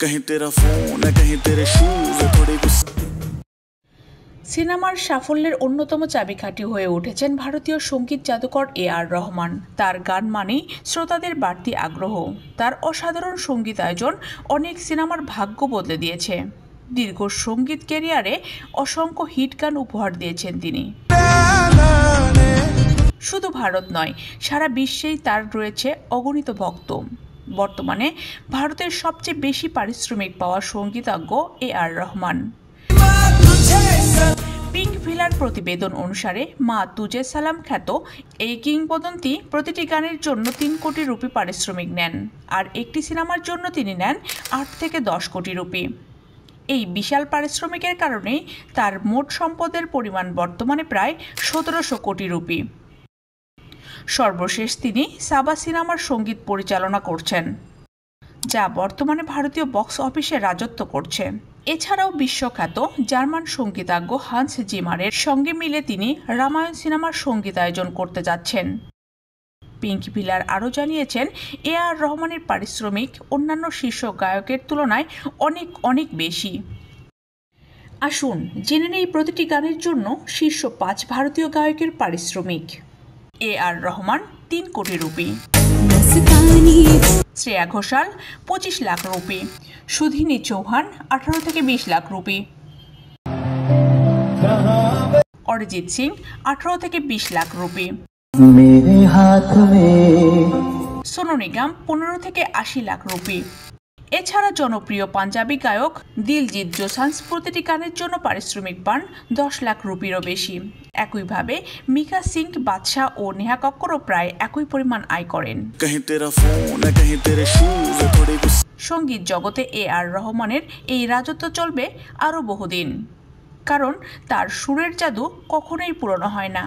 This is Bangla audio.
कहीं तेरा फोन है कहीं तेरे शूज थोड़े गुस्से। সিনেমার সাফল্যের অন্যতম চাবিকাঠি হয়ে উঠেছেন ভারতীয় সঙ্গীত জাদুকর আর রহমান। তার গান মানেই শ্রোতাদের বাড়তি আগ্রহ। তার অসাধারণ সঙ্গীতায়োজন অনেক সিনেমার ভাগ্য বদলে দিয়েছে। দীর্ঘ সঙ্গীত ক্যারিয়ারে অসংখ্য হিট গান উপহার দিয়েছেন তিনি। শুধু ভারত নয়, সারা বিশ্বেই তার রয়েছে অগণিত ভক্ত। বর্তমানে ভারতের সবচেয়ে বেশি পারিশ্রমিক পাওয়া সঙ্গীতজ্ঞ আর রহমান। পিঙ্ক ভিলার প্রতিবেদন অনুসারে মা তুজে সালাম খ্যাত এই কিংবদন্তি প্রতিটি গানের জন্য 3 কোটি রুপি পারিশ্রমিক নেন, আর একটি সিনেমার জন্য তিনি নেন 8 থেকে 10 কোটি রুপি। এই বিশাল পারিশ্রমিকের কারণেই তার মোট সম্পদের পরিমাণ বর্তমানে প্রায় 1700 কোটি রুপি। সর্বশেষ তিনি সাবা সিনেমার সঙ্গীত পরিচালনা করছেন, যা বর্তমানে ভারতীয় বক্স অফিসে রাজত্ব করছে। এছাড়াও বিশ্বখ্যাত জার্মান সঙ্গীতজ্ঞ হান্স জিমারের সঙ্গে মিলে তিনি রামায়ণ সিনেমার সঙ্গীতায়োজন করতে যাচ্ছেন। পিঙ্ক ভিলার আরও জানিয়েছেন, আর রহমানের পারিশ্রমিক অন্যান্য শীর্ষ গায়কের তুলনায় অনেক অনেক বেশি। আসুন জেনে নেই প্রতিটি গানের জন্য শীর্ষ 5 ভারতীয় গায়কের পারিশ্রমিক। আর রহমান 3 কোটি রুপি, শ্রেয়া ঘোষাল 25 লাখ রুপি, সুধিনী চৌহান 18 থেকে 20 লাখ রুপি, অরিজিৎ সিং 18 থেকে 20 লাখ রুপি, সোনু নিগম 15 থেকে 80 লাখ রুপি। এছাড়া জনপ্রিয় পাঞ্জাবি গায়ক দিলজিৎ দোসাঞ্জ প্রতিটি গানের জন্য পারিশ্রমিক পান 10 লাখ রুপিরও বেশি। একইভাবে মিকা সিং, বাদশাহ ও নেহা কক্করও প্রায় একই পরিমাণ আয় করেন। সঙ্গীত জগতে আর রহমানের এই রাজত্ব চলবে আরও বহুদিন, কারণ তার সুরের জাদু কখনোই পুরনো হয় না।